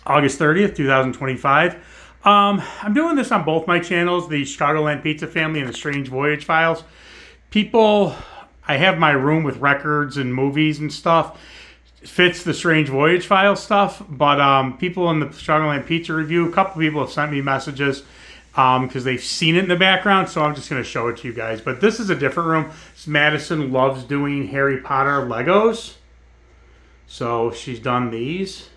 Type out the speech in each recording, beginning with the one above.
August 30th, 2025. I'm doing this on both my channels, the Chicagoland Pizza Family and the Strange Voyage Files. People, I have my room with records and movies and stuff. It fits the Strange Voyage Files stuff, but people in the Chicagoland Pizza Review, a couple people have sent me messages because they've seen it in the background, so I'm just going to show it to you guys. But this is a different room. Madison loves doing Harry Potter Legos, so she's done these.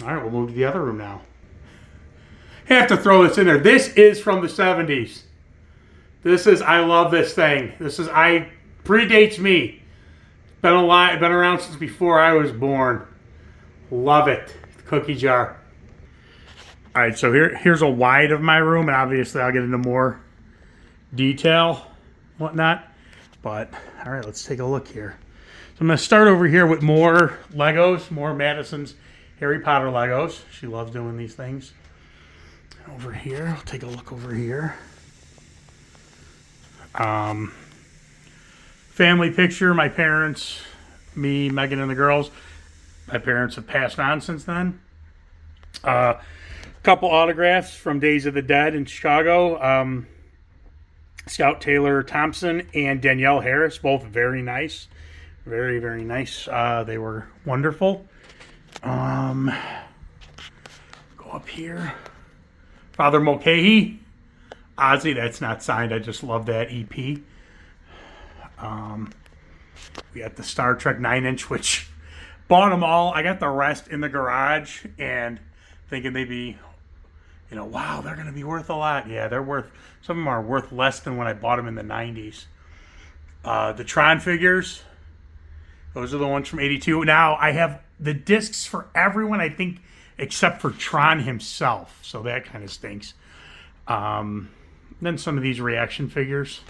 All right, we'll move to the other room now. Have to throw this in there. This is from the 70s. This is, I love this thing. This is, predates me. Been around since before I was born. Love it. Cookie jar. All right, so here's a wide of my room, and obviously I'll get into more detail, whatnot. But, all right, let's take a look here. So I'm going to start over here with more Legos, more Madison's Harry Potter Legos. She loves doing these things. Over here, I'll take a look over here. Family picture, my parents, me, Megan, and the girls. My parents have passed on since then. Couple autographs from Days of the Dead in Chicago. Scout Taylor Thompson and Danielle Harris, both very nice. Very, very nice. They were wonderful. Go up here. Father Mulcahy. Ozzy, that's not signed. I just love that EP. We got the Star Trek 9-inch, which bought them all. I got the rest in the garage and thinking they'd be, wow, they're going to be worth a lot. Yeah, they're worth, some of them are worth less than when I bought them in the 90s. The Tron figures, those are the ones from 82. Now, I have the discs for everyone, I think, except for Tron himself. So that kind of stinks. Then some of these reaction figures.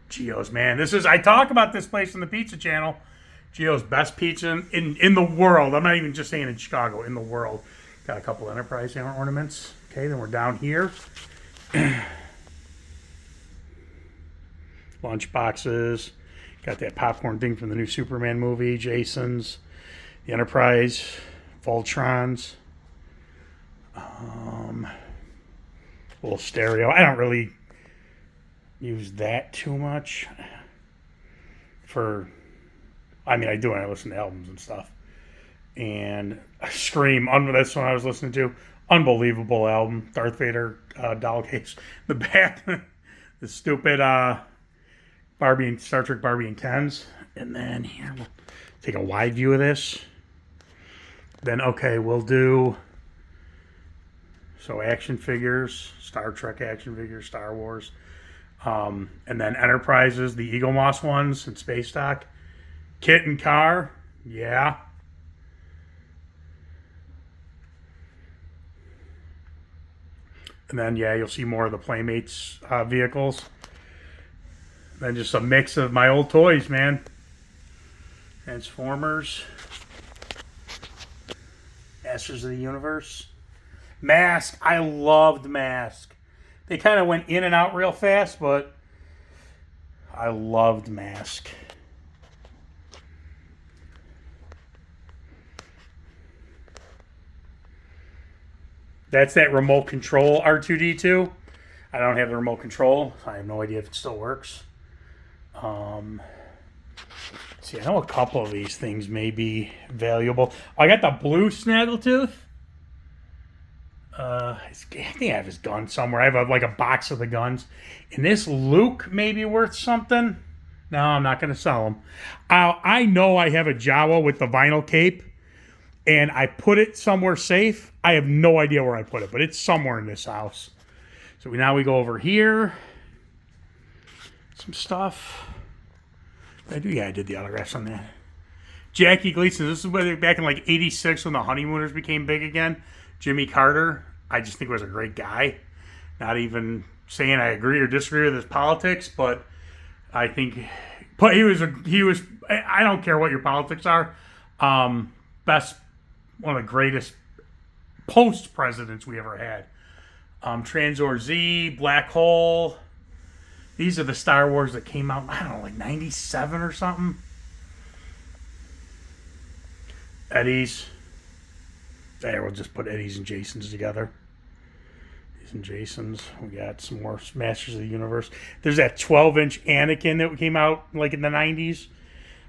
Gio's, man. I talk about this place on the pizza channel. Gio's best pizza in the world. I'm not even just saying in Chicago, in the world. Got a couple Enterprise ornaments. Okay, then we're down here. Lunch boxes. Got that popcorn thing from the new Superman movie. Jason's. The Enterprise. Voltrons. Little stereo. I don't really use that too much. I do when I listen to albums and stuff. And Scream, that's what I was listening to. Unbelievable album. Darth Vader doll case. The back, the stupid Barbie and Star Trek Barbie and Kens. And then here, we'll take a wide view of this. Then, okay, we'll do action figures, Star Trek action figures, Star Wars. And then Enterprises, the Eagle Moss ones, and Space Dock. Kit and Car, yeah. And then, yeah, you'll see more of the Playmates vehicles. Then just a mix of my old toys, man. Transformers. Masters of the Universe. Mask. I loved Mask. They kind of went in and out real fast, but I loved Mask. That's that remote control R2-D2. I don't have the remote control. So I have no idea if it still works. See, I know a couple of these things may be valuable. I got the blue Snaggletooth. I think I have his gun somewhere. I have like a box of the guns. And this Luke may be worth something. No, I'm not going to sell him. I know I have a Jawa with the vinyl cape. And I put it somewhere safe. I have no idea where I put it. But it's somewhere in this house. So now we go over here. Some stuff. I did the autographs on that. Jackie Gleason. This is back in like 86 when the Honeymooners became big again. Jimmy Carter. I just think was a great guy. Not even saying I agree or disagree with his politics, but I think he was. I don't care what your politics are. Best, one of the greatest post presidents we ever had. Transor Z, Black Hole. These are the Star Wars that came out, I don't know, like 97 or something. Eddie's. There, we'll just put Eddie's and Jason's together. Eddie's and Jason's. We got some more Masters of the Universe. There's that 12-inch Anakin that came out like in the 90s.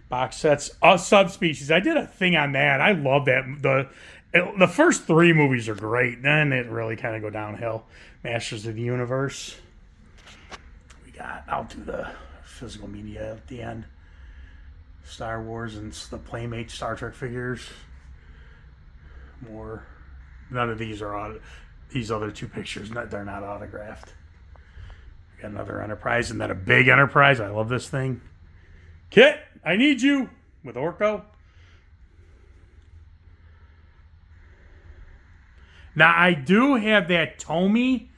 Box sets. Subspecies. I did a thing on that. I love that. The first 3 movies are great. Then it really kind of go downhill. Masters of the Universe. I'll do the physical media at the end. Star Wars and the Playmate Star Trek figures. More. None of these are these other 2 pictures. They're not autographed. We got another Enterprise and then a big Enterprise. I love this thing. Kit, I need you with Orko. Now I do have that Tomy.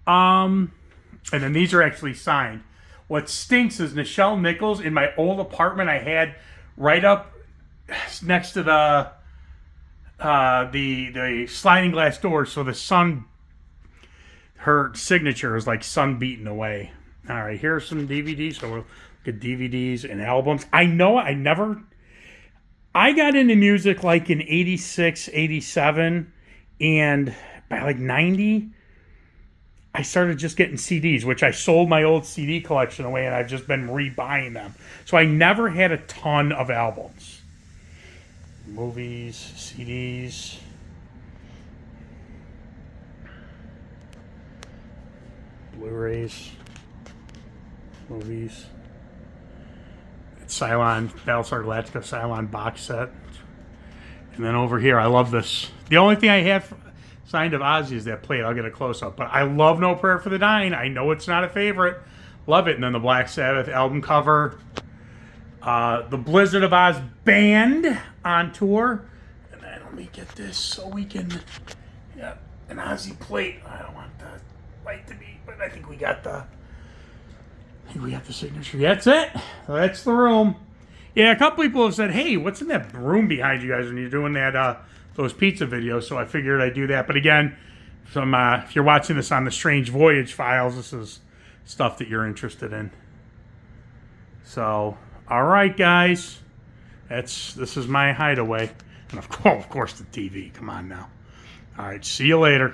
And then these are actually signed. What stinks is Nichelle Nichols in my old apartment I had right up next to the sliding glass doors, so the sun, her signature is like sun beaten away. All right, here's some DVDs. So we'll look at DVDs and albums. I know I got into music like in 86, 87, and by like 90, I started just getting CDs, which I sold my old CD collection away, and I've just been rebuying them. So I never had a ton of albums. Movies, CDs. Blu-rays. Movies. It's Cylon, Battlestar Galactica Cylon box set. And then over here, I love this. The only thing I have signed of Ozzy is that plate. I'll get a close-up. But I love No Prayer for the Dying. I know it's not a favorite. Love it. And then the Black Sabbath album cover. The Blizzard of Oz band on tour. And then let me get this so we can... Yeah, an Ozzy plate. I don't want the light to be... But I think we got the... signature. That's it. That's the room. Yeah, a couple people have said, hey, what's in that room behind you guys when you're doing that... those pizza videos, so I figured I'd do that. But again, if you're watching this on the Strange Voyage files, this is stuff that you're interested in. So, all right, guys. This is my hideaway. And of course, the TV. Come on now. All right, see you later.